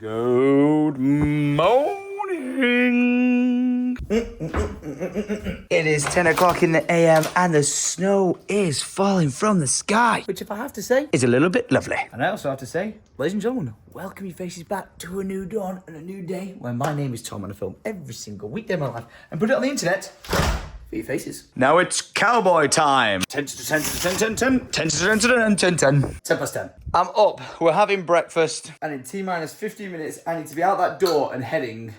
Good morning. It is 10 o'clock in the AM and the snow is falling from the sky, which, if I have to say, is a little bit lovely. And I also have to say, ladies and gentlemen, welcome your faces back to a new dawn and a new day where my name is Tom and I film every single weekday of my life and put it on the internet for your faces. Now it's cowboy time. 10 to 10 to 10 10 10 10 to 10 to 10 10 10 10 past 10. I'm up, we're having breakfast, and in T-minus 15 minutes I need to be out that door and heading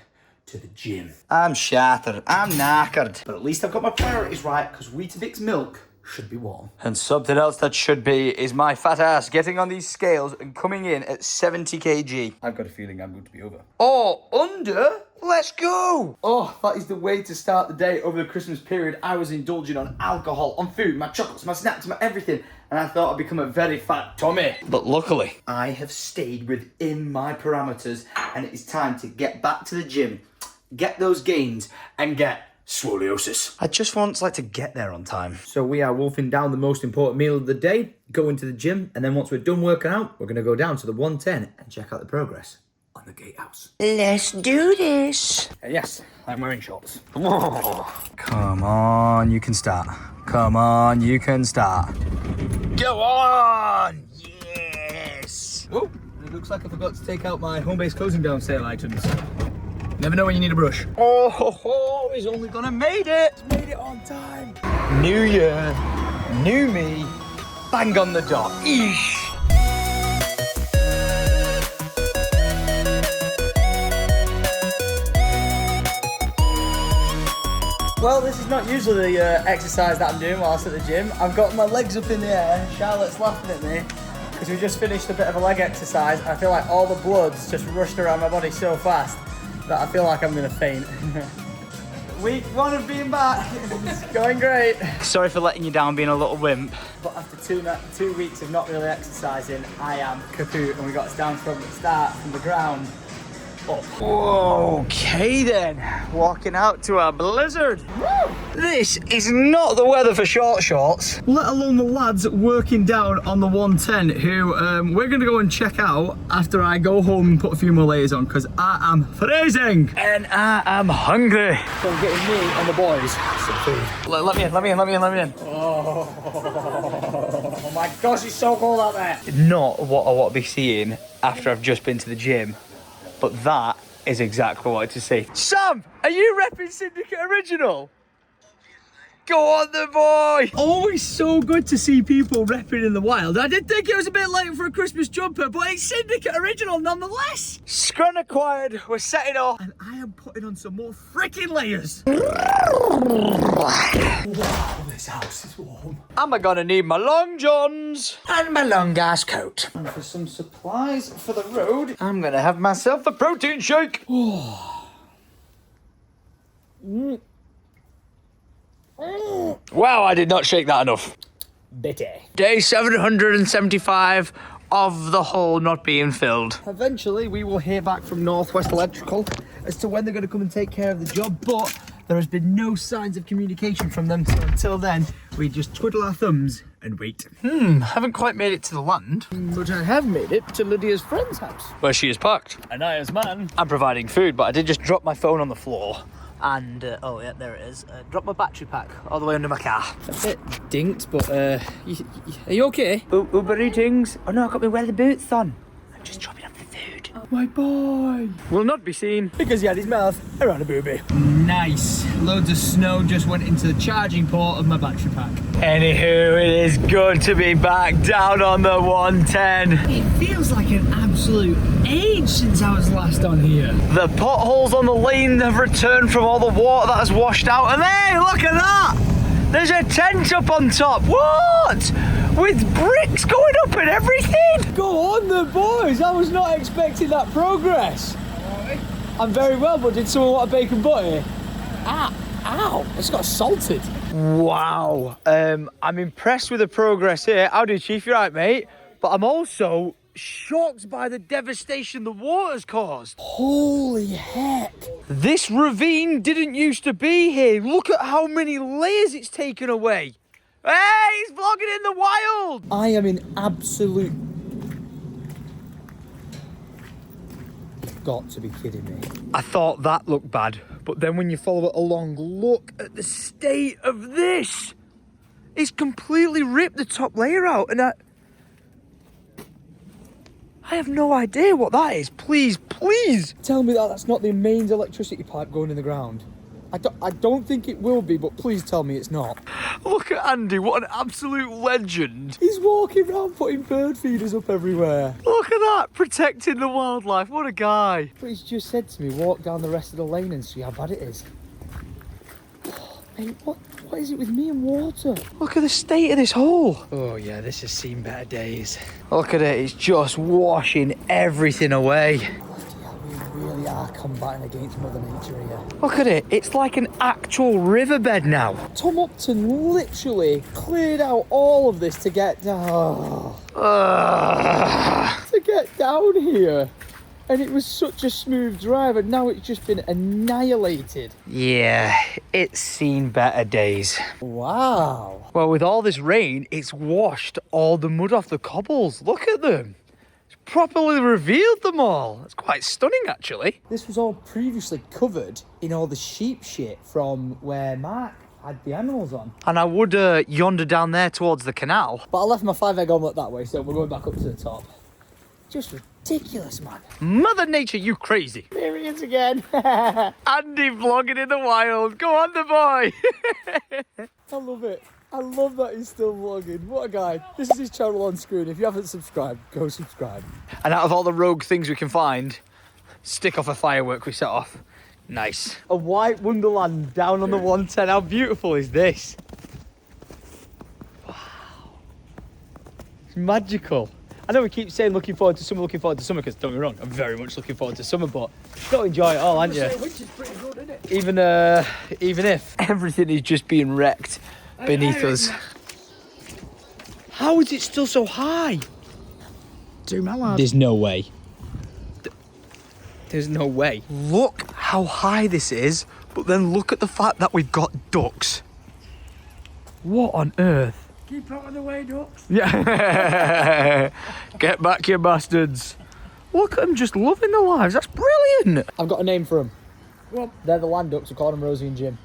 to the gym. I'm shattered, I'm knackered, but at least I've got my priorities right, because Weetabix milk should be warm. And something else that should be is my fat ass getting on these scales and coming in at 70 kg. I've got a feeling I'm going to be over. Or under? Let's go! Oh, that is the way to start the day over the Christmas period. I was indulging on alcohol, on food, my chocolates, my snacks, my everything, and I thought I'd become a very fat Tommy. But luckily, I have stayed within my parameters, and it is time to get back to the gym, get those gains, and get scoliosis. I just want to get there on time. So we are wolfing down the most important meal of the day, going to the gym, and then once we're done working out, we're going to go down to the 110 and check out the progress on the gatehouse. Let's do this. Yes, I'm wearing shorts. Come on, you can start. Come on, you can start. Go on! Yes! Oh, it looks like I forgot to take out my home-based closing down sale items. Never know when you need a brush. Oh, ho, ho, he's only gonna made it. He's made it on time. New year, new me, bang on the dot. Eesh. Well, this is not usually the exercise that I'm doing whilst at the gym. I've got my legs up in the air. Charlotte's laughing at me because we just finished a bit of a leg exercise. I feel like all the blood's just rushed around my body so fast that I feel like I'm gonna faint. Week 1 of being back, it's going great. Sorry for letting you down, being a little wimp. But after 2 weeks of not really exercising, I am kaput, and we got us down from the start, from the ground up. Whoa, okay then, walking out to a blizzard. Woo! This is not the weather for short shorts, let alone the lads working down on the 110 who we're gonna go and check out after I go home and put a few more layers on, because I am freezing and I am hungry. So I'm getting me and the boys some food. Let me in. Oh my gosh, it's so cold out there. Not what I want to be seeing after I've just been to the gym. But that is exactly what I want to see. Sam, are you repping Syndicate Original? Go on the boy! Always so good to see people repping in the wild. I did think it was a bit late for a Christmas jumper, but it's Syndicate Original nonetheless. Scran acquired, we're setting off. And I am putting on some more freaking layers. Wow, this house is warm. Am I gonna need my long johns? And my long ass coat. And for some supplies for the road, I'm gonna have myself a protein shake. Wow, I did not shake that enough. Bitty. Day 775 of the hole not being filled. Eventually, we will hear back from Northwest Electrical as to when they're going to come and take care of the job, but there has been no signs of communication from them, so until then, we just twiddle our thumbs and wait. Haven't quite made it to the land, but I have made it to Lydia's friend's house, where she is parked. And I, as man, I'm providing food, but I did just drop my phone on the floor. And, oh yeah, there it is. Drop my battery pack all the way under my car. A bit dinked, but, are you okay? Uber eatings. Oh no, I got my weather boots on. I'm just dropping off the food. Oh, my boy. Will not be seen because he had his mouth around a booby. Nice. Loads of snow just went into the charging port of my battery pack. Anywho, it is good to be back down on the 110. It feels like an absolute age since I was last on here. The potholes on the lane have returned from all the water that has washed out, and hey, look at that! There's a tent up on top. What? With bricks going up and everything? Go on the boys, I was not expecting that progress. Right. I'm very well, but did someone want a bacon butty? Ow, it's got salted. Wow, I'm impressed with the progress here. Howdy, Chief, you right, mate? But I'm also shocked by the devastation the water's caused. Holy heck. This ravine didn't used to be here. Look at how many layers it's taken away. Hey, he's vlogging in the wild. I am in absolute got to be kidding me. I thought that looked bad, but then when you follow it along, look at the state of this. It's completely ripped the top layer out, and I have no idea what that is. Please, please. Tell me that that's not the mains electricity pipe going in the ground. I don't think it will be, but please tell me it's not. Look at Andy, what an absolute legend. He's walking around putting bird feeders up everywhere. Look at that, protecting the wildlife. What a guy. But he's just said to me, walk down the rest of the lane and see how bad it is. Oh, mate, what is it with me and water? Look at the state of this hole. Oh yeah, this has seen better days. Look at it, it's just washing everything away. We really are combating against Mother Nature here. Look at it, it's like an actual riverbed now. Tom Upton literally cleared out all of this to get down. To get down here. And it was such a smooth drive, and now it's just been annihilated. Yeah, it's seen better days. Wow. Well, with all this rain, it's washed all the mud off the cobbles. Look at them. It's properly revealed them all. It's quite stunning, actually. This was all previously covered in all the sheep shit from where Mark had the animals on. And I would yonder down there towards the canal. But I left my 5-egg omelette that way, so we're going back up to the top. Just ridiculous, man. Mother Nature, you crazy. There he is again. Andy vlogging in the wild. Go on, the boy. I love it. I love that he's still vlogging. What a guy. This is his channel on screen. If you haven't subscribed, go subscribe. And out of all the rogue things we can find, stick off a firework we set off. Nice. A white wonderland down on the 110. How beautiful is this? Wow. It's magical. I know we keep saying looking forward to summer, because don't get me wrong, I'm very much looking forward to summer, but you've got to enjoy it all, aren't you? Which is pretty good, isn't it? Even if everything is just being wrecked beneath us. How is it still so high? 2 mile. There's no way. There's no way. Look how high this is, but then look at the fact that we've got ducks. What on earth? Keep out of the way, ducks. Yeah. Get back, you bastards. Look at them just loving their lives. That's brilliant. I've got a name for them. Well, They're the land ducks. I call them Rosie and Jim.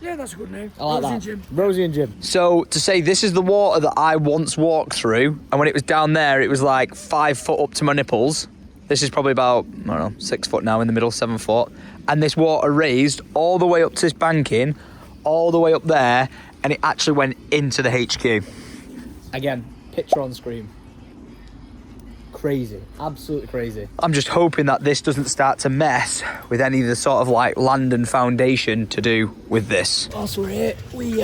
yeah, that's a good name. I like Rosie that. and Jim. Rosie and Jim. So to say this is the water that I once walked through, and when it was down there, it was like 5 foot up to my nipples. This is probably about, I don't know, 6 foot now in the middle, 7 foot. And this water raised all the way up to this banking, all the way up there, and it actually went into the HQ. Again, picture on screen. Crazy. Absolutely crazy. I'm just hoping that this doesn't start to mess with any of the sort of like land and foundation to do with this. Whilst we're here, we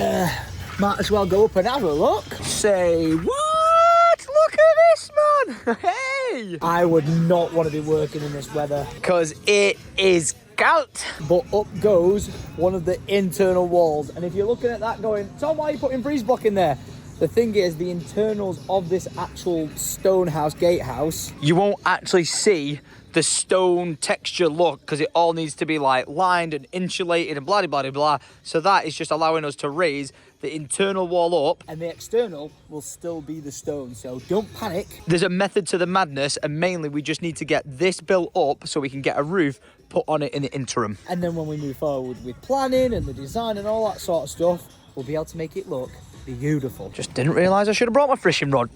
might as well go up and have a look. Say what? Look at this, man. Hey. I would not want to be working in this weather. Because it is gout. But up goes one of the internal walls. And if you're looking at that going, Tom, why are you putting breeze block in there? The thing is, the internals of this actual stone house, gatehouse. You won't actually see the stone texture look because it all needs to be like lined and insulated and blah, blah, blah, blah. So that is just allowing us to raise the internal wall up. And the external will still be the stone, so don't panic. There's a method to the madness, and mainly we just need to get this built up so we can get a roof put on it in the interim. And then when we move forward with planning and the design and all that sort of stuff, we'll be able to make it look beautiful. Just didn't realise I should have brought my fishing rod.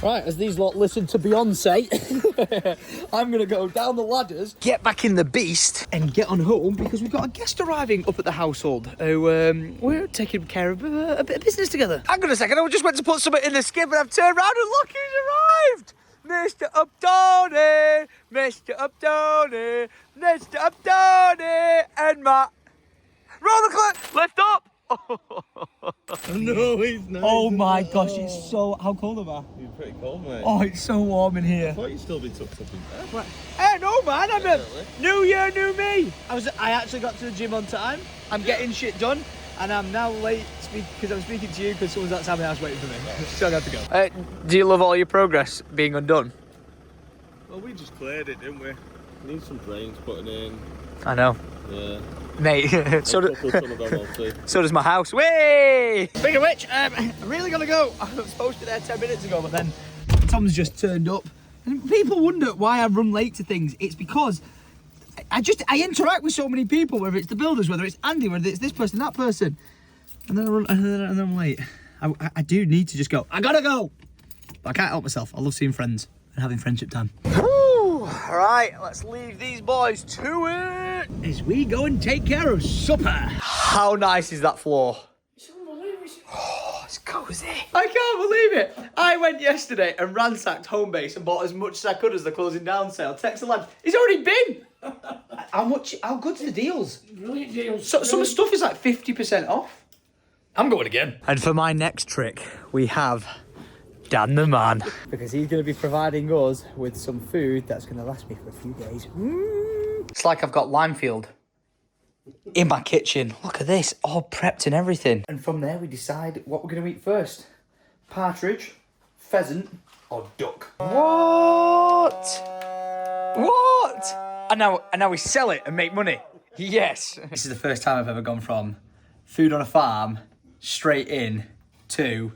Right, as these lot listen to Beyonce, I'm going to go down the ladders, Get back in the beast. and get on home because we've got a guest arriving Up at the household who we're taking care of a bit of business together. Hang on a second, I just went to put something in the skip and I've turned around and look who's arrived. Mr. Updowny, Mr. Updowny, Mr. Updowny, and my... Roll the clip, lift up. No, he's not. Oh my gosh, it's so... How cold am I? You're pretty cold, mate. Oh, it's so warm in I here. thought you'd still be tucked up in bed. Hey, no man, I'm a Definitely. new year, new me. I actually got to the gym on time. I'm getting shit done, and I'm now late because I'm speaking to you because someone's outside my house waiting for me. So I have to go. Do you love all your progress being undone? Well, we just cleared it, didn't we? Need some drains putting in. I know. Yeah. Mate, so, A couple of ton of them, I'll see. so does my house. Way! Speaking of which, I'm really gonna go. I was supposed to be there 10 minutes ago, but then Tom's just turned up And people wonder why I run late to things. It's because I interact with so many people, whether it's the builders, whether it's Andy, whether it's this person, that person. And then I run, and then I'm late. I do need to just go, I gotta go. But I can't help myself. I love seeing friends and having friendship time. All right, let's leave these boys to it as we go and take care of supper. How nice is that floor? Oh, it's cozy. I can't believe it. I went yesterday and ransacked home base and bought as much as I could as the closing down sale. Text the lad, he's already been. How good's the deals? Brilliant deals. So, some stuff is like 50% off. I'm going again. And for my next trick, we have Dan the man. Because he's going to be providing us with some food that's going to last me for a few days. It's like I've got Limefield in my kitchen. Look at this, all prepped and everything. And from there, we decide what we're going to eat first. Partridge, pheasant, or duck. What? And now we sell it and make money. Yes. This is the first time I've ever gone from food on a farm straight in to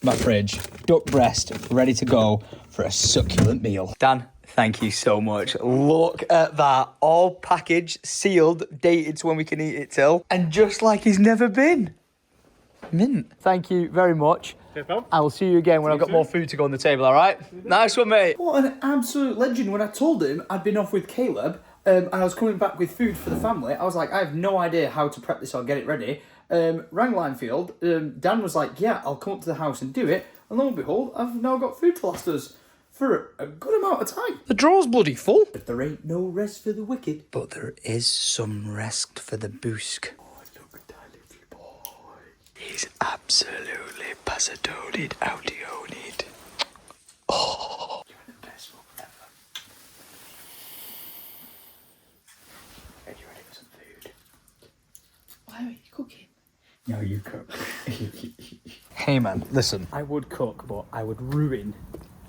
my fridge. Duck breast, ready to go for a succulent meal. Dan, thank you so much. Look at that. All packaged, sealed, dated to when we can eat it till. And just like he's never been. Mint. Thank you very much. I will see you again when I've got more food to go on the table, all right? Nice one, mate. What an absolute legend. When I told him I'd been off with Caleb and I was coming back with food for the family, I was like, I have no idea how to prep this or get it ready. Rang Limefield. Dan was like, yeah, I'll come up to the house and do it. And lo and behold, I've now got food to last us for a good amount of time. The draw's bloody full. But there ain't no rest for the wicked. But there is some rest for the boosk. Oh, look at that little boy. He's absolutely pasadoned outioed. Oh. You're the best one ever. Are you ready for some food? Why are you cooking? No, you cook. Hey man, listen. I would cook, but I would ruin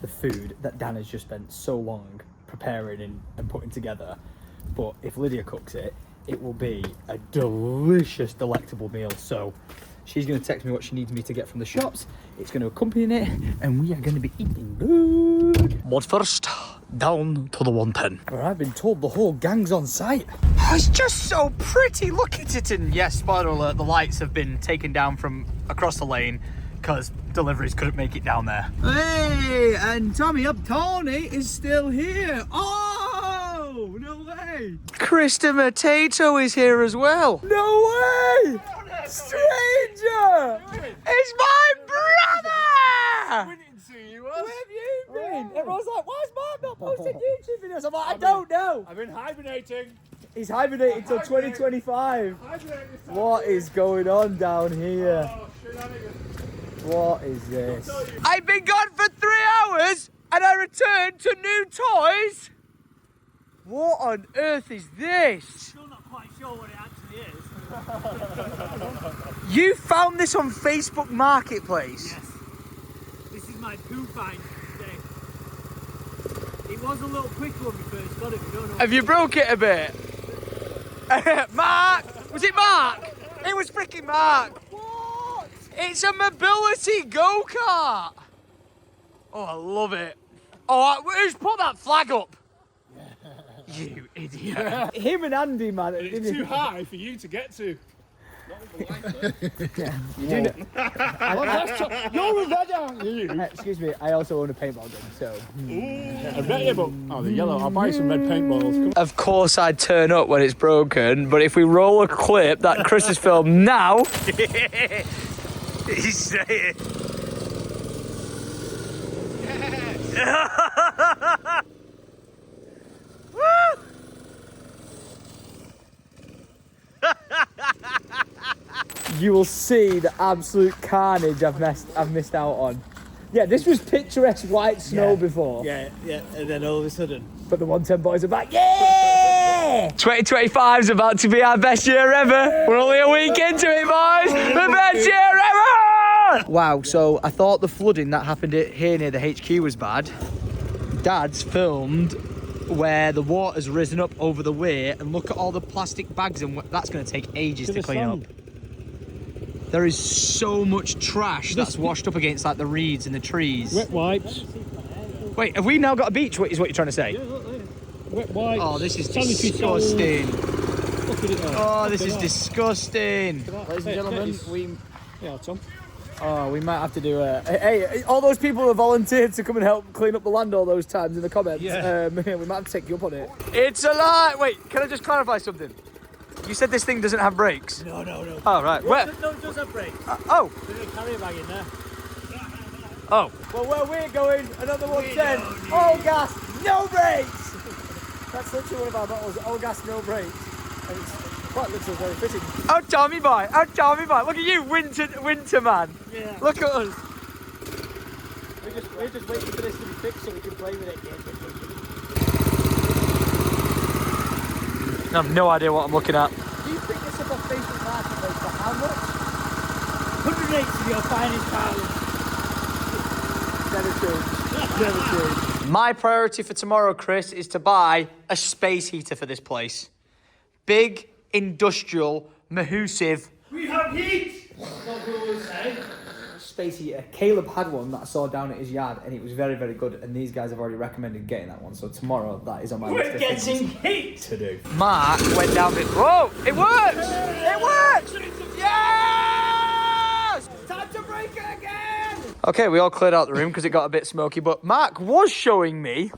the food that Dan has just spent so long preparing and putting together. But if Lydia cooks it, it will be a delicious, delectable meal. So she's going to text me what she needs me to get from the shops. It's going to accompany it, and we are going to be eating good. But first, down to the 110. Where I've been told the whole gang's on site. Oh, it's just so pretty. Look at it. And yes, spoiler alert, the lights have been taken down from across the lane because deliveries couldn't make it down there. Hey, and Tommy Tony is still here. Oh, no way. Krista Potato is here as well. No way. Stranger! It's my brother! We didn't see you. Where have you been? Everyone's like, why's Mark not posting YouTube videos? I'm like, I don't know. I've been hibernating. He's hibernating until 2025. What is going on down here? Oh, shenanigans. What is this? I've been gone for 3 hours and I returned to new toys. What on earth is this? Still not quite sure what it actually is. You found this on Facebook Marketplace? Yes. This is my poo find today. It was a little quicker when we first got it. We don't know. Have you broke it a bit? Mark! Was it Mark? It was freaking Mark. What? It's a mobility go-kart. Oh, I love it. Oh, who's put that flag up? You idiot. Him and Andy, man. It's too high for you to get to. You're a red, aren't you? Excuse me, I also own a paintball gun, so. I bet you, but oh, the yellow. I'll buy some red paintballs. Of course I'd turn up when it's broken, but if we roll a clip that Chris has filmed now. He's saying. Yes. Woo! You will see the absolute carnage I've missed out on. Yeah, this was picturesque white snow before. Yeah, and then all of a sudden. But the 110 boys are back. Yeah! 2025 is about to be our best year ever. We're only a week into it, boys. The best year ever! Wow, so I thought the flooding that happened here near the HQ was bad. Dad's filmed where the water's risen up over the way, and look at all the plastic bags, and that's going to take ages to clean up. There is so much trash that's washed up against like the reeds and the trees. Wet wipes. Wait, have we now got a beach? What is what you're trying to say? Yeah, look there. Wet wipes. Oh, this is sanitary disgusting. towels. Look at it there. Oh, this Look is at that. disgusting. Ladies and gentlemen, Yeah, Tom. we might have to do a. Hey, all those people who volunteered to come and help clean up the land all those times in the comments. Yeah. We might have to take you up on it. It's a lie. Wait, can I just clarify something? You said this thing doesn't have brakes. No. Oh, right. Where? No, it does have brakes. Oh. There's a carrier bag in there. Oh. Well, where we're going, another 110. All gas, no brakes. That's literally one of our bottles. All gas, no brakes. And it's quite literally very fitting. Oh, Tommy boy. Oh, Tommy boy. Look at you, winter man. Yeah. Look at us. We're just waiting for this to be fixed so we can play with it again. I have no idea what I'm looking at. Do you think this is a Facebook marketplace for how much? 108 of your finest pounds. Never change. My priority for tomorrow, Chris, is to buy a space heater for this place. Big, industrial, mahoosive. We have heat! Space heater. Caleb had one that I saw down at his yard and it was very, very good. And these guys have already recommended getting that one. So tomorrow, that is on my list of things heat! to do. Mark went down this. Whoa! It works! It works! Yes! Time to break it again! Okay, we all cleared out the room because it got a bit smoky. But Mark was showing me.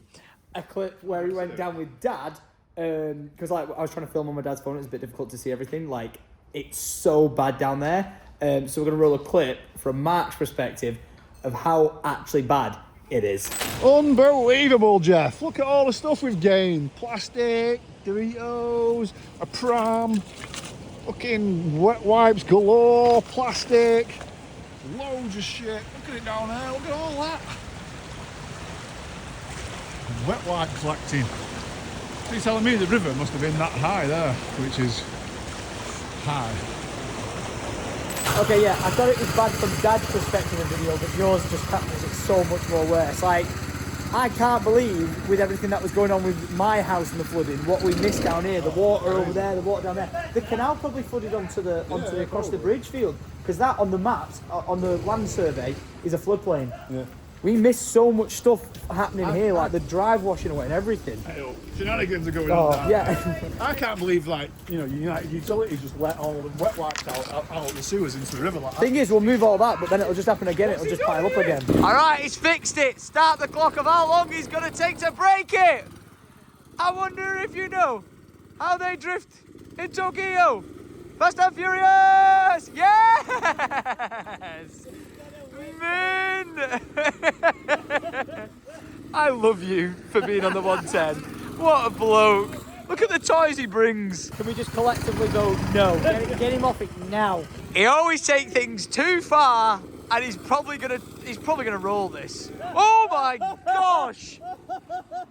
A clip where he went down with Dad, because like I was trying to film on my dad's phone, it was a bit difficult to see everything. Like it's so bad down there. So we're gonna roll a clip from Mark's perspective of how actually bad it is. Unbelievable, Jeff. Look at all the stuff we've gained. Plastic, Doritos, a pram, fucking wet wipes galore, plastic, loads of shit. Look at it down there, look at all that. Wet wipe collecting. So you're telling me the river must have been that high there, which is high. Okay, yeah, I thought it was bad from Dad's perspective of the video, but yours just captures it so much more worse. Like, I can't believe, with everything that was going on with my house and the flooding, what we missed down here, the water over there, the water down there. The canal probably flooded onto the across the bridge field, because that on the maps, on the land survey, is a floodplain. Yeah. We missed so much stuff happening here, like the drive washing away and everything. Shenanigans are going Oh, on. yeah. I can't believe, like, you know, United Utilities just let all the wet wipes out the sewers into the river like that. Thing is, we'll move all that, but then it'll just happen again. It'll just pile up again. All right, he's fixed it. Start the clock of how long he's going to take to break it. I wonder if you know how they drift in Tokyo. Fast and Furious! Yes! Man! I love you for being on the 110. What a bloke. Look at the toys he brings. Can we just collectively go, no, get him off it now. He always takes things too far, and he's probably gonna roll this. Oh my gosh!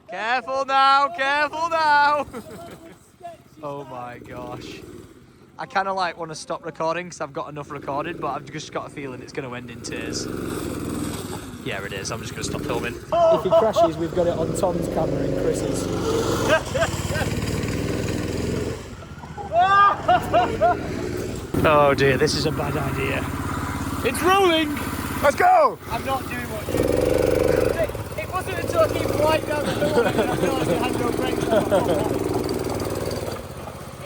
Careful now, careful now. Oh my gosh. I kind of like want to stop recording because I've got enough recorded, but I've just got a feeling it's going to end in tears. Yeah, it is. I'm just going to stop filming. If he crashes, we've got it on Tom's camera and Chris's. Oh dear, this is a bad idea. It's rolling! Let's go! I'm not doing what you did. It wasn't until I came right down the middle of it that I realised it had no brakes.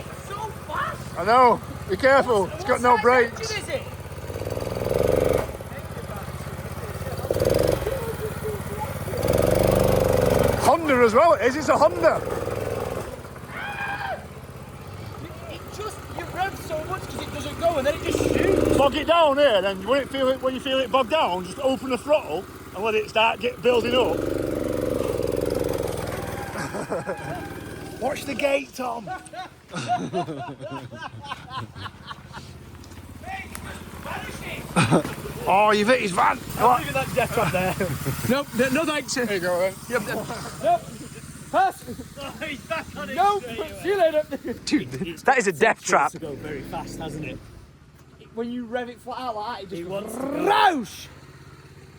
It's so fast! I know, be careful, it's got no brakes. What size engine is it? Honda as well, it is, it's a Honda. You rev so much because it doesn't go and then it just shoots. Bog it down here, then when you feel it bog down, just open the throttle and let it start building up. Watch the gate, Tom. Oh, you've hit his van. I'll leave that deck up there. Nope, no thanks. There you go, then. Nope. Pass. He's back on it. Nope. See you later. Dude, that is a death trap. To go very fast, hasn't it? When you rev it flat out like that, it just He wants to go. Roush!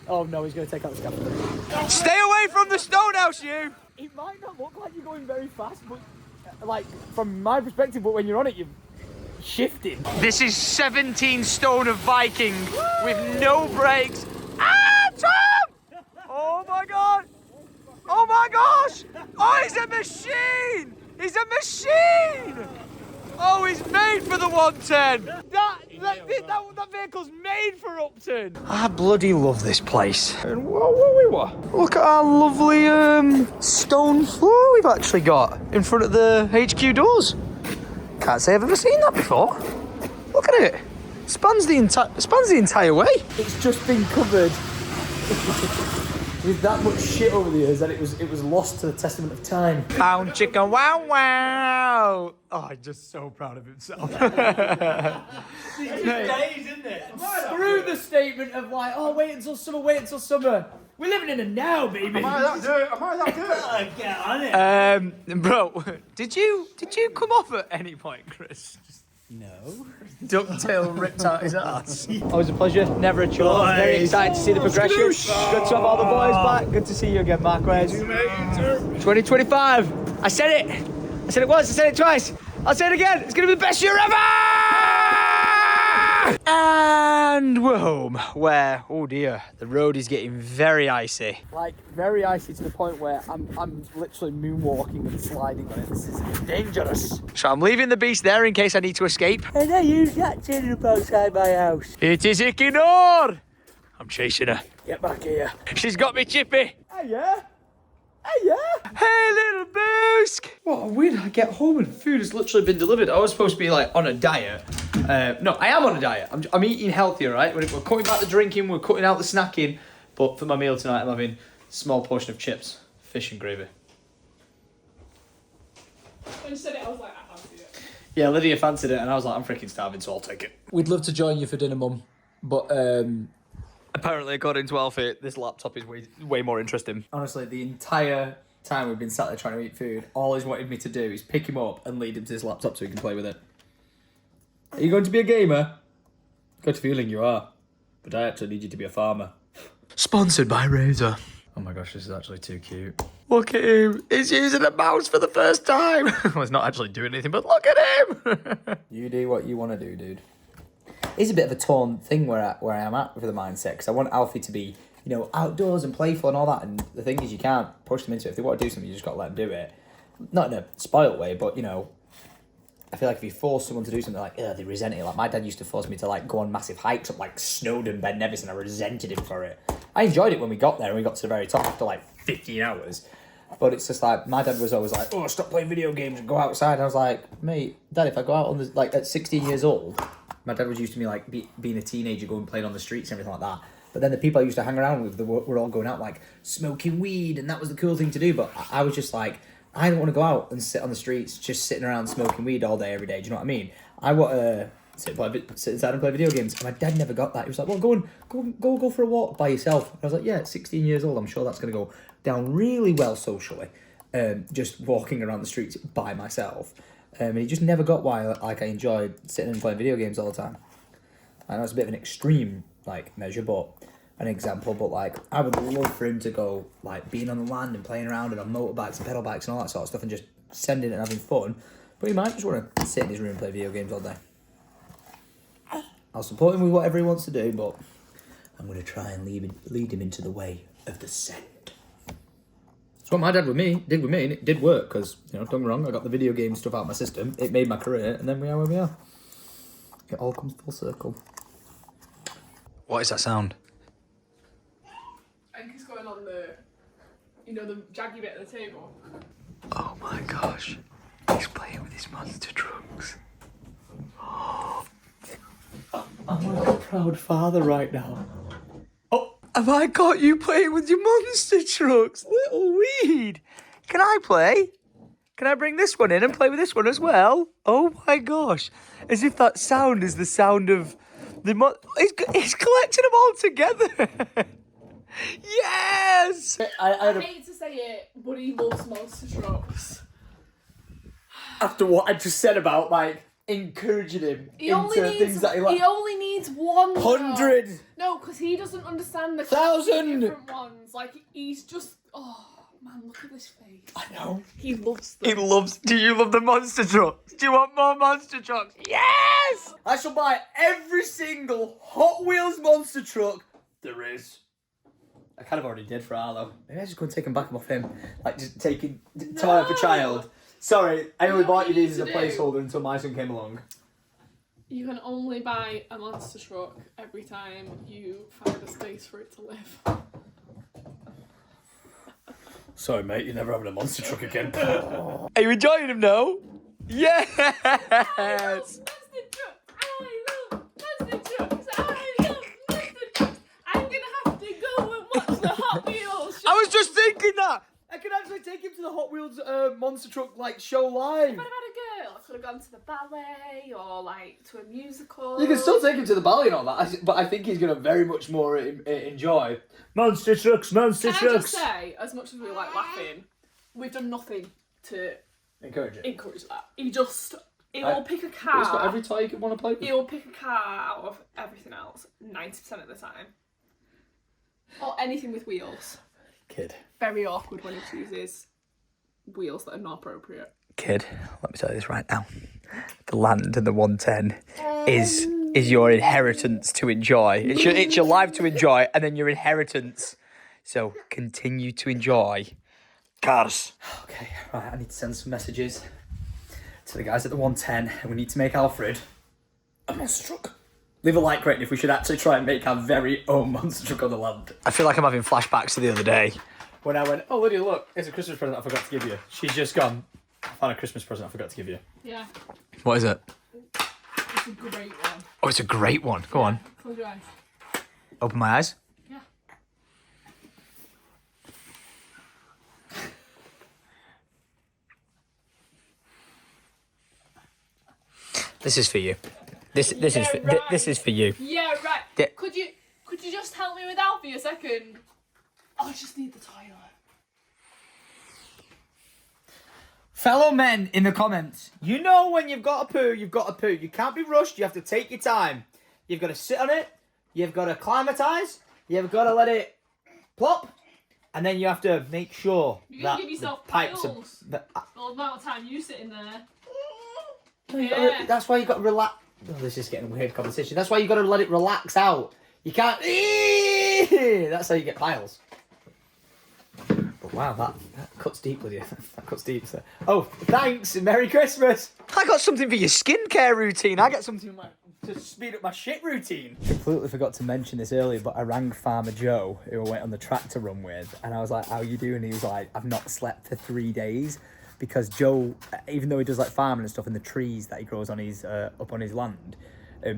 Oh no, he's going to take out the scaffolding. Stay away from the stone house, you! It might not look like you're going very fast, but like from my perspective, but when you're on it, you're shifting. This is 17 stone of Viking with no brakes. Ah, Tom! Oh my god! Oh, he's a machine! He's a machine! Oh, he's made for the 110. That vehicle's made for Upton. I bloody love this place. And look at our lovely stone floor we've actually got in front of the HQ doors. Can't say I've ever seen that before. Look at it. Spans the entire way. It's just been covered with that much shit over the years that it was lost to the testament of time. Pound chicken, wow, wow. Oh, I'm just so proud of himself. Screw the statement of like, oh, wait until summer. We're living in it now, baby. Am I that good? Get on it. Bro, did you come off at any point, Chris? No. Ducktail ripped out his ass. Always a pleasure, never a chore. Very excited to see the progression. Good to have all the boys back. Good to see you again, Marquez. 2025. I said it. I said it once. I said it twice. I'll say it again. It's going to be the best year ever! And we're home, where, oh dear, the road is getting very icy. Like, very icy to the point where I'm literally moonwalking and sliding on it. This is dangerous. So I'm leaving the beast there in case I need to escape. And I use that turning up outside my house. It is Ikinor! I'm chasing her. Get back here. She's got me, Chippy. Hey, yeah? Hey, yeah? Hey, little boosk! What weird, I get home and food has literally been delivered. I was supposed to be like on a diet. No, I am on a diet. I'm eating healthier, right? We're cutting back the drinking, we're cutting out the snacking. But for my meal tonight, I'm having a small portion of chips, fish and gravy. When you said it, I was like, I fancied it. Yeah, Lydia fancied it and I was like, I'm freaking starving, so I'll take it. We'd love to join you for dinner, Mum. But, Apparently, according to Alfie, this laptop is way more interesting. honestly, the entire time we've been sat there trying to eat food, all he's wanted me to do is pick him up and lead him to his laptop so he can play with it. Are you going to be a gamer? Got a feeling you are. But I actually need you to be a farmer. Sponsored by Razer. Oh my gosh, this is actually too cute. Look at him. He's using a mouse for the first time. Well, he's not actually doing anything, but look at him. You do what you want to do, dude. It's a bit of a torn thing where I am at for the mindset, because I want Alfie to be, you know, outdoors and playful and all that, and the thing is you can't push them into it. If they want to do something, you just got to let them do it. Not in a spoiled way, but, you know, I feel like if you force someone to do something, like, they resent it. Like, my dad used to force me to, like, go on massive hikes up, like, Snowdon, Ben Nevis, and I resented him for it. I enjoyed it when we got there, and we got to the very top after, like, 15 hours. But it's just like, my dad was always like, oh, stop playing video games and go outside. And I was like, mate, Dad, if I go out on the, like, at 16 years old, my dad was used to me, like, being a teenager, going and playing on the streets and everything like that. But then the people I used to hang around with were all going out, like, smoking weed, and that was the cool thing to do. But I was just like, I don't want to go out and sit on the streets just sitting around smoking weed all day, every day. Do you know what I mean? I want to sit inside and play video games. And my dad never got that. He was like, well, go for a walk by yourself. I was like, yeah, at 16 years old, I'm sure that's going to go down really well socially. Just walking around the streets by myself. And he just never got why, like, I enjoyed sitting and playing video games all the time. I know it's a bit of an extreme, like, measure, but an example, but, like, I would love for him to go, like, being on the land and playing around and on motorbikes and pedal bikes and all that sort of stuff and just sending it and having fun. But he might just want to sit in his room and play video games all day. I'll support him with whatever he wants to do, but I'm going to try and lead him into the way of the send. That's what my dad did with me, and it did work, because, you know, don't get me wrong, I got the video game stuff out of my system, it made my career, and then we are where we are. It all comes full circle. What is that sound? I think he's going on the, you know, the jaggy bit of the table. Oh my gosh. He's playing with his monster trucks. I'm like a proud father right now. Have I got you playing with your monster trucks? Little weed. Can I play? Can I bring this one in and play with this one as well? Oh my gosh. As if that sound is the sound of the he's collecting them all together. Yes! I hate to say it, but he loves monster trucks. After what I just said about, like, encouraging him things that he likes. He only needs 100! No, because he doesn't understand the 1,000! different ones. Like, he's just, oh man, look at this face. I know. He loves them. He loves. Do you love the monster trucks? Do you want more monster trucks? Yes! I shall buy every single Hot Wheels monster truck there is. I kind of already did for Arlo. Maybe I just go and take them back off him. Like, just taking toy for child. Sorry, I only bought you these as a placeholder until my son came along. You can only buy a monster truck every time you find a space for it to live. Sorry, mate, you're never having a monster truck again. Are you enjoying him now? Yes! Monster trucks! I love monster trucks! I love monster trucks! I'm gonna have to go and watch the Hot Wheels show. I was just thinking that! I could actually take him to the Hot Wheels monster truck like show live. If I'd have had a girl, I could have gone to the ballet or like to a musical. You can still take him to the ballet and all that, but I think he's going to very much more enjoy monster trucks, monster Can I trucks. just say, as much as we like laughing, we've done nothing to Encourage it. that. He'll pick a car. He's got every toy you could want to play with. He'll pick a car out of everything else 90% of the time. Or anything with wheels. Kid. Very awkward when he chooses wheels that are not appropriate. Kid, let me tell you this right now. The land and the 110 is your inheritance to enjoy. It's your life to enjoy, and then your inheritance. So continue to enjoy cars. Okay, right, I need to send some messages to the guys at the 110, and we need to make Alfred a monster truck. Leave a like rating if we should actually try and make our very own monster truck on the land. I feel like I'm having flashbacks to the other day. When I went, oh Lydia, look, it's a Christmas present I forgot to give you. She's just gone, I found a Christmas present I forgot to give you. Yeah, What is it? it's a great one. Oh, it's a great one. Go on. Close your eyes. Open my eyes. Yeah. This is for you. This is for you. Yeah, right. Yeah. Could you just help me with Alfie a second? I just need the toilet. Fellow men in the comments, you know when you've got a poo, you've got a poo. You can't be rushed, you have to take your time. You've got to sit on it, you've got to acclimatise, you've got to let it plop, and then you have to make sure You're that gonna give yourself the pipes piles. are... The amount of time you sit in there. That's why you've got to relax. Oh, this is getting a weird conversation. That's why you've got to let it relax out. You can't... That's how you get piles. But wow, that cuts deep with you. That cuts deep. So. Oh, thanks. Merry Christmas. I got something for your skincare routine. I got something To speed up my shit routine. Completely forgot to mention this earlier, but I rang Farmer Joe, who I went on the tractor run with, and I was like, how you doing? He was like, I've not slept for 3 days. Because Joe, even though he does like farming and stuff in the trees that he grows on his up on his land,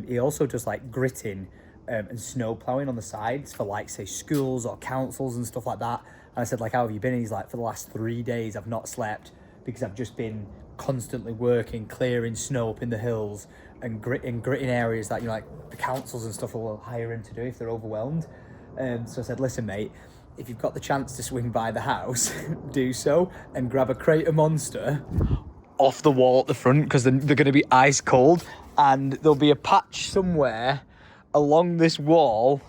he also does like gritting and snow ploughing on the sides for like say schools or councils and stuff like that. And I said like, how have you been? And he's like, for the last 3 days I've not slept because I've just been constantly working, clearing snow up in the hills and gritting areas that like the councils and stuff will hire him to do if they're overwhelmed. So I said, listen mate, if you've got the chance to swing by the house, do so and grab a crate of Monster off the wall at the front because they're going to be ice cold, and there'll be a patch somewhere along this wall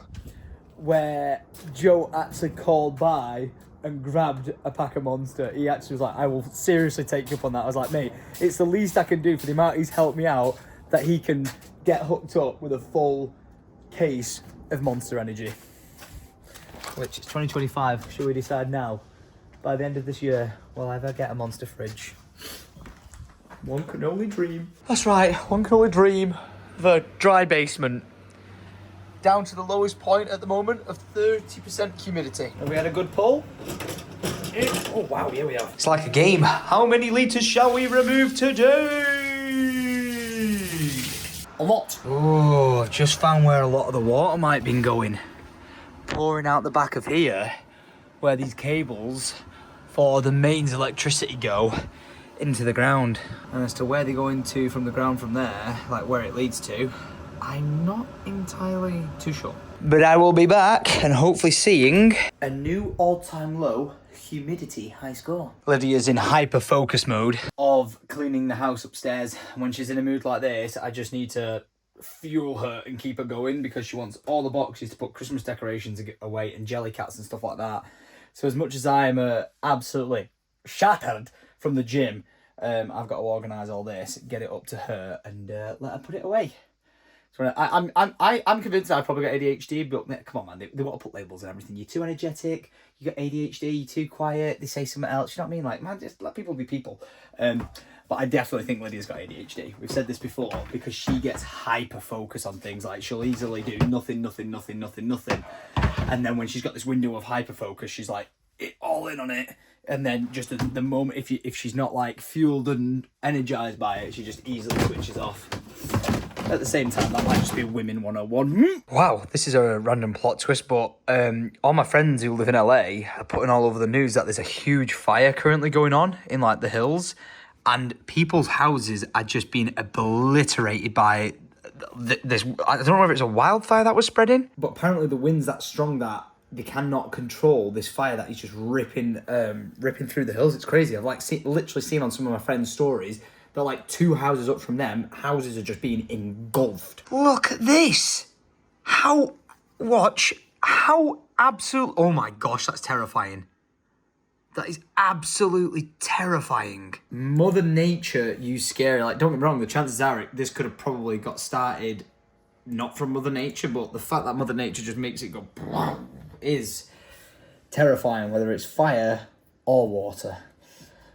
where Joe actually called by and grabbed a pack of Monster. He actually was like, I will seriously take you up on that. I was like, mate, it's the least I can do for the amount he's helped me out that he can get hooked up with a full case of Monster Energy. Which is 2025. Should we decide now? By the end of this year, we'll either get a Monster fridge. One can only dream. That's right, one can only dream of a dry basement. Down to the lowest point at the moment of 30% humidity. Have we had a good pull? Oh wow, here we are. It's like a game. How many litres shall we remove today? A lot. Oh, I've just found where a lot of the water might have been going. Pouring out the back of here, where these cables for the mains electricity go into the ground. And as to where they go into from the ground from there, like where it leads to, I'm not entirely too sure. But I will be back and hopefully seeing A new all-time low humidity high score. Lydia's in hyper focus mode. Of cleaning the house upstairs. When she's in a mood like this, I just need to fuel her and keep her going because she wants all the boxes to put Christmas decorations away and jelly cats and stuff like that. So as much as I'm absolutely shattered from the gym, I've got to organise all this, get it up to her and let her put it away. So I'm convinced I've probably got ADHD, but come on, man, they want to put labels and everything. You're too energetic, you got ADHD, you're too quiet, they say something else, you know what I mean? Like, man, just let people be people. But I definitely think Lydia's got ADHD. We've said this before, because she gets hyper focus on things. Like, she'll easily do nothing. And then when she's got this window of hyper focus, she's like, all in on it. And then just the moment, if she's not like fueled and energized by it, she just easily switches off. At the same time, that might just be women 101. Wow, this is a random plot twist, but all my friends who live in LA are putting all over the news that there's a huge fire currently going on in like the hills, and people's houses are just being obliterated by this. I don't know if it's a wildfire that was spreading, But apparently the wind's that strong that they cannot control this fire that is just ripping through the hills. It's crazy. I've like literally seen on some of my friends' stories that like 2 houses up from them, houses are just being engulfed. Look at this. How absolute. Oh my gosh, that's terrifying. That is absolutely terrifying. Mother Nature, you scary. Like, don't get me wrong, the chances are this could have probably got started not from Mother Nature, but the fact that Mother Nature just makes it go is terrifying, whether it's fire or water.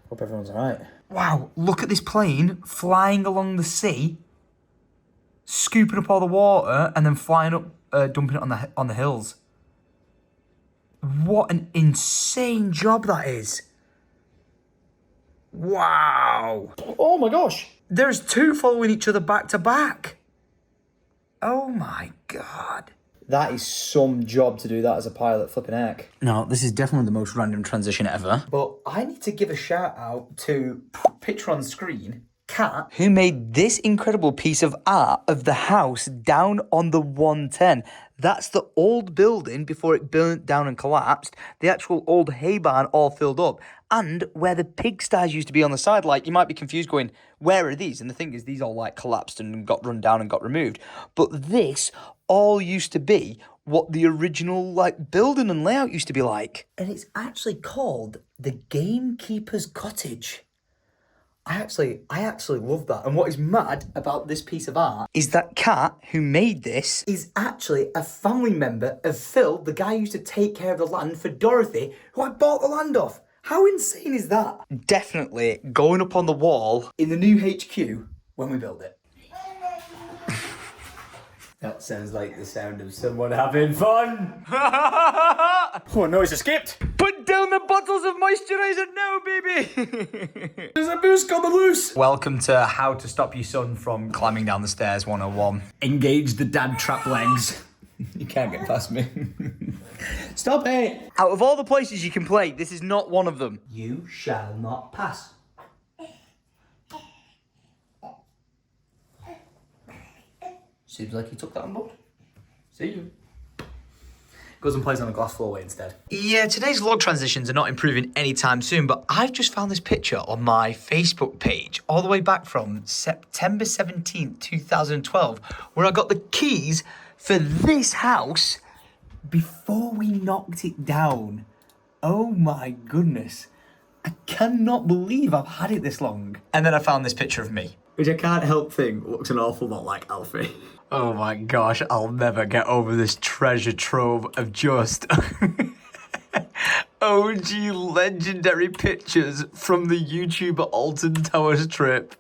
Hope everyone's alright. Wow, look at this plane flying along the sea, scooping up all the water and then flying up, dumping it on the hills. What an insane job that is. Wow. Oh my gosh. There's 2 following each other back to back. Oh my God. That is some job to do that as a pilot, flipping heck. No, this is definitely the most random transition ever. But I need to give a shout out to picture on screen, Kat, Who made this incredible piece of art of the house down on the 110. That's the old building before it burnt down and collapsed. The actual old hay barn all filled up. And where the pigsties used to be on the side. Like, you might be confused going, where are these? And the thing is, these all like collapsed and got run down and got removed. But this all used to be what the original like building and layout used to be like. and it's actually called the Gamekeeper's Cottage. I actually love that. And what is mad about this piece of art Is that Kat, who made this, is actually a family member of Phil, the guy who used to take care of the land for Dorothy, who I bought the land off. How insane is that? definitely going up on the wall. In the new HQ, when we build it. That sounds like the sound of someone having fun. Oh no, it's escaped. Put down the bottles of moisturizer now, baby. There's a boost on the loose. Welcome to How to Stop Your Son from Climbing Down the Stairs 101. Engage the dad trap legs. You can't get past me. Stop it. Out of all the places you can play, this is not one of them. You shall not pass. Seems like he took that on board. See you. Goes and plays on a glass floorway instead. Yeah, today's vlog transitions are not improving anytime soon, but I've just found this picture on my Facebook page all the way back from September 17th, 2012, where I got the keys for this house Before we knocked it down. Oh my goodness. I cannot believe I've had it this long. and then I found this picture of me. Which I can't help think looks an awful lot like Alfie. Oh my gosh, I'll never get over this treasure trove of just OG legendary pictures from the YouTuber Alton Towers trip.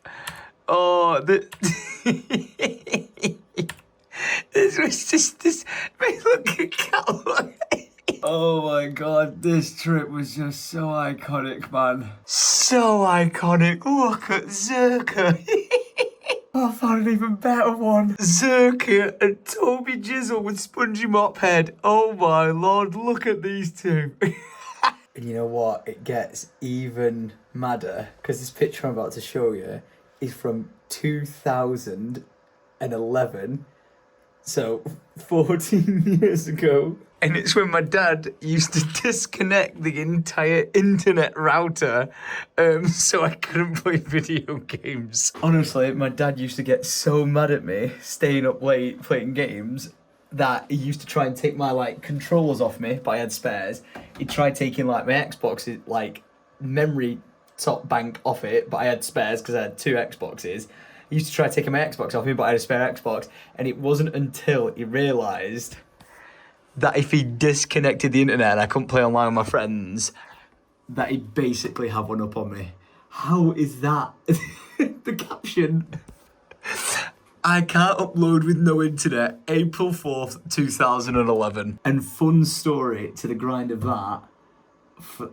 Oh, this was just this. Look at Cal. Oh my god, this trip was just so iconic, man. So iconic. Look at Zerka. I found an even better one. Zerka and Toby Jizzle with Spongy Mop Head. Oh my lord, look at these two. And you know what? It gets even madder because this picture I'm about to show you is from 2011. So 14 years ago. And it's when my dad used to disconnect the entire internet router so I couldn't play video games. Honestly, my dad used to get so mad at me staying up late playing games that he used to try and take my like controllers off me, but I had spares. He tried taking like my Xbox like memory top bank off it, but I had spares because I had 2 Xboxes. He used to try taking my Xbox off me, but I had a spare Xbox. And it wasn't until he realised that if he disconnected the internet and I couldn't play online with my friends, that he'd basically have one up on me. How is that? The caption. I can't upload with no internet. April 4th, 2011. And fun story to the grind of that,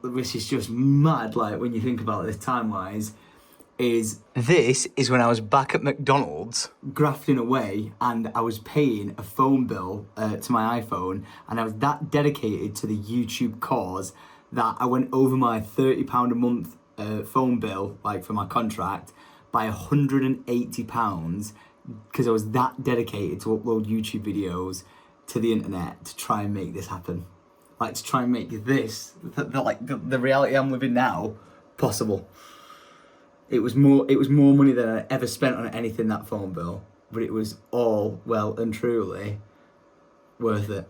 which is just mad, like, when you think about this time-wise, is this is when I was back at McDonald's grafting away and I was paying a phone bill to my iPhone, and I was that dedicated to the YouTube cause that I went over my £30 a month phone bill, like, for my contract by £180 because I was that dedicated to upload YouTube videos to the internet to try and make this happen. Like, to try and make this, the reality I'm living now, possible. It was more money than I ever spent on anything, that phone bill, but it was all well and truly worth it.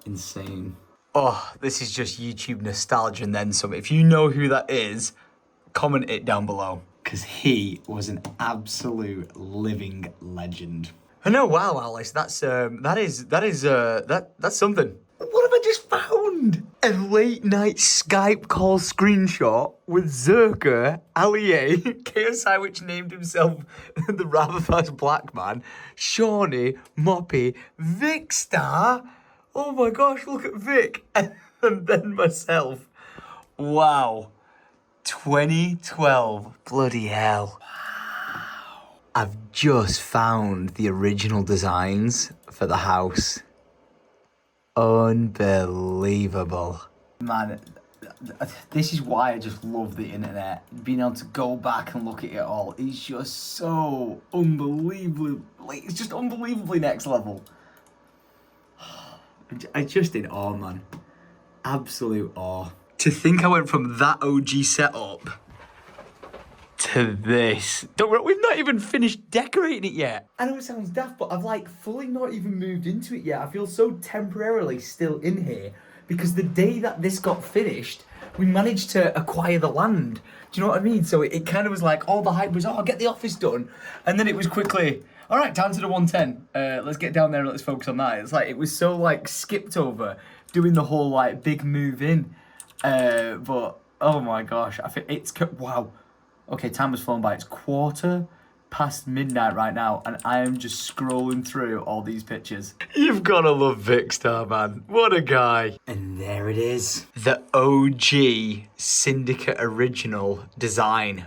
Insane. Oh, this is just YouTube nostalgia and then some. If you know who that is, comment it down below, because he was an absolute living legend. I know, wow, Alice, that's something. What have I just found? A late night Skype call screenshot with Zerker, Ali, KSI, which named himself the rather fast black man, Shawnee, Moppy, Vic Star. Oh my gosh, look at Vic. And then myself. Wow. 2012. Bloody hell. Wow. I've just found the original designs for the house. Unbelievable. Man, this is why I just love the internet. Being able to go back and look at it all is just so unbelievably, like, it's just unbelievably next level. I'm just in awe, man. Absolute awe. To think I went from that OG setup to this. We've not even finished decorating it yet. I know it sounds daft, but I've like fully not even moved into it yet. I feel so temporarily still in here because the day that this got finished, we managed to acquire the land. Do you know what I mean? So it kind of was like, all the hype was, oh, I'll get the office done. And then it was quickly, all right, down to the 110. Let's get down there and let's focus on that. It's like, it was so like skipped over doing the whole like big move in. But oh my gosh, I think it's, wow. Okay, time has flown by. It's 1:15 midnight right now, and I am just scrolling through all these pictures. You've gotta love Vic Star, man. What a guy. And there it is. The OG Syndicate Original design.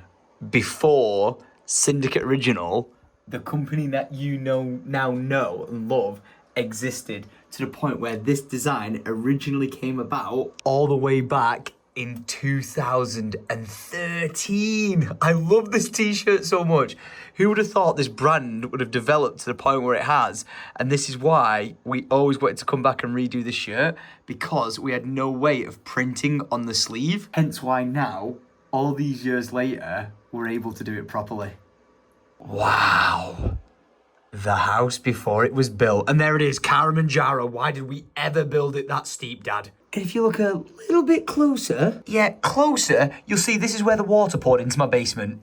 Before Syndicate Original, the company that you now know and love existed to the point where this design originally came about all the way back in 2013. I love this t-shirt so much. Who would have thought this brand would have developed to the point where it has? And this is why we always wanted to come back and redo this shirt, because we had no way of printing on the sleeve. Hence why now, all these years later, we're able to do it properly. Wow. The house before it was built. And there it is, Kilimanjaro. Why did we ever build it that steep, Dad? And if you look a little bit closer, you'll see this is where the water poured into my basement.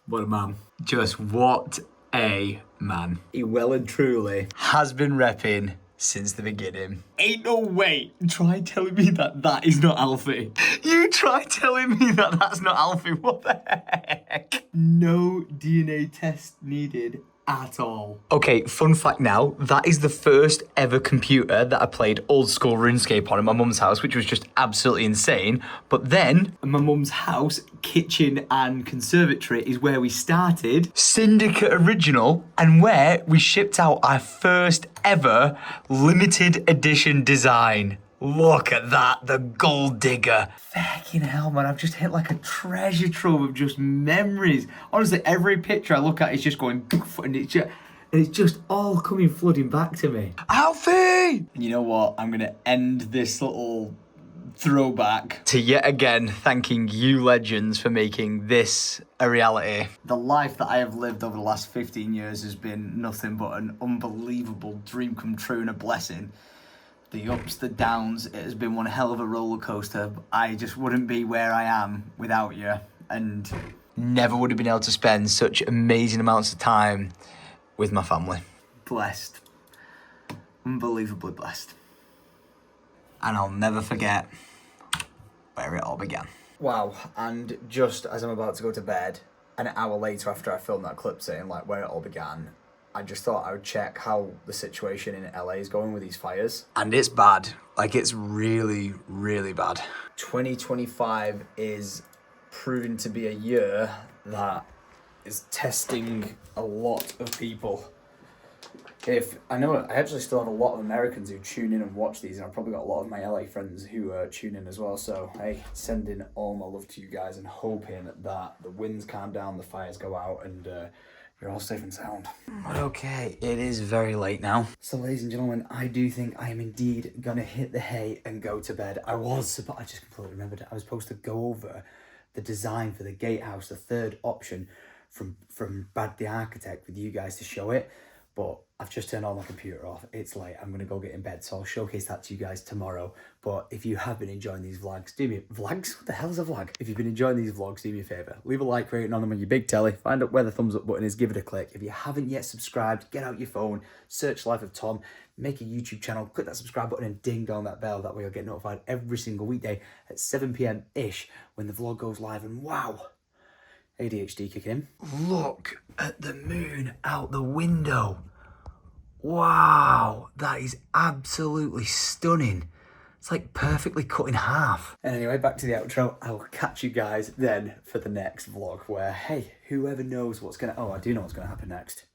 What a man. Just what a man. He well and truly has been repping since the beginning. Ain't no way. Try telling me that that is not Alfie. You try telling me that that's not Alfie. What the heck? No DNA test needed at all. Okay, fun fact now, that is the first ever computer that I played old school RuneScape on in my mum's house, which was just absolutely insane. But then, my mum's house, kitchen and conservatory is where we started Syndicate Original and where we shipped out our first ever limited edition design. Look at that, the gold digger. Fucking hell, man, I've just hit like a treasure trove of just memories. Honestly, every picture I look at is just going poof, and it's just all coming flooding back to me. Alfie! And you know what? I'm gonna end this little throwback to yet again thanking you legends for making this a reality. The life that I have lived over the last 15 years has been nothing but an unbelievable dream come true and a blessing. The ups, the downs, it has been one hell of a roller coaster. I just wouldn't be where I am without you. And Never would have been able to spend such amazing amounts of time with my family. Blessed. Unbelievably blessed. And I'll never forget where it all began. Wow, and just as I'm about to go to bed, an hour later after I filmed that clip saying like where it all began, I just thought I would check how the situation in LA is going with these fires. And it's bad. Like, it's really, really bad. 2025 is proving to be a year that is testing a lot of people. I actually still have a lot of Americans who tune in and watch these, and I've probably got a lot of my LA friends who tune in as well. So hey, sending all my love to you guys and hoping that the winds calm down, the fires go out, and you're all safe and sound. But okay, it is very late now. So ladies and gentlemen, I do think I am indeed gonna hit the hay and go to bed. I just completely remembered it. I was supposed to go over the design for the gatehouse, the third option from Brad the Architect with you guys to show it. But I've just turned all my computer off. It's late. I'm going to go get in bed. So I'll showcase that to you guys tomorrow. But if you have been enjoying these vlogs, vlogs? What the hell's a vlog? If you've been enjoying these vlogs, do me a favour. Leave a like rating on them on your big telly. Find out where the thumbs up button is. Give it a click. If you haven't yet subscribed, get out your phone. Search Life of Tom. Make a YouTube channel. Click that subscribe button and ding dong that bell. That way you'll get notified every single weekday at 7 p.m-ish when the vlog goes live. And wow, ADHD kicking in. Look at the moon out the window. Wow, that is absolutely stunning. It's like perfectly cut in half. And anyway, back to the outro. I will catch you guys then for the next vlog where, hey, whoever knows what's gonna... Oh, I do know what's gonna happen next.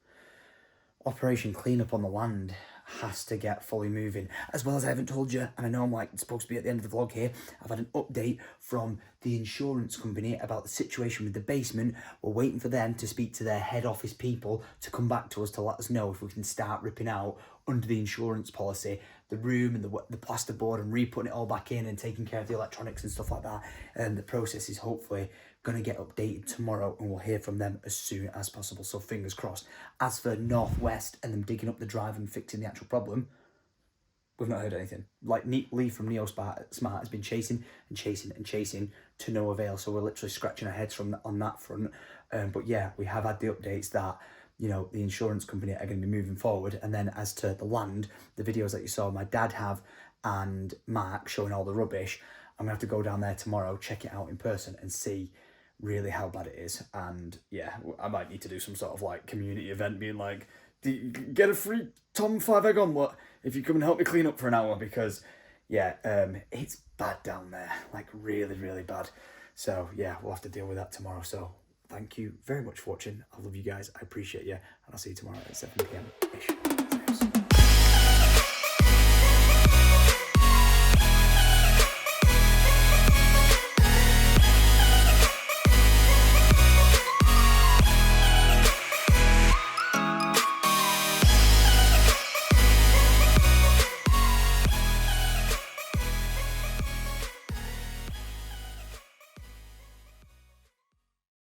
Operation Cleanup on the Land has to get fully moving. As well as I haven't told you, and I know I'm like supposed to be at the end of the vlog here, I've had an update from the insurance company about the situation with the basement. We're waiting for them to speak to their head office people to come back to us to let us know if we can start ripping out under the insurance policy the room and the plasterboard and re-putting it all back in and taking care of the electronics and stuff like that. And the process is hopefully going to get updated tomorrow, and we'll hear from them as soon as possible. So fingers crossed. As for Northwest and them digging up the drive and fixing the actual problem, we've not heard anything. Like Lee from Neo Smart has been chasing and chasing and chasing to no avail. So we're literally scratching our heads on that front. But yeah, we have had the updates that, you know, the insurance company are going to be moving forward. And then as to the land, the videos that you saw my dad have and Mark showing all the rubbish, I'm going to have to go down there tomorrow, check it out in person and see really how bad it is. And yeah, I might need to do some sort of like community event being like, get a free Tom 5 egg omelette if you come and help me clean up for an hour, because yeah, it's bad down there, like really, really bad. So yeah, we'll have to deal with that tomorrow. So thank you very much for watching. I love you guys. I appreciate you. And I'll see you tomorrow at 7 p.m-ish.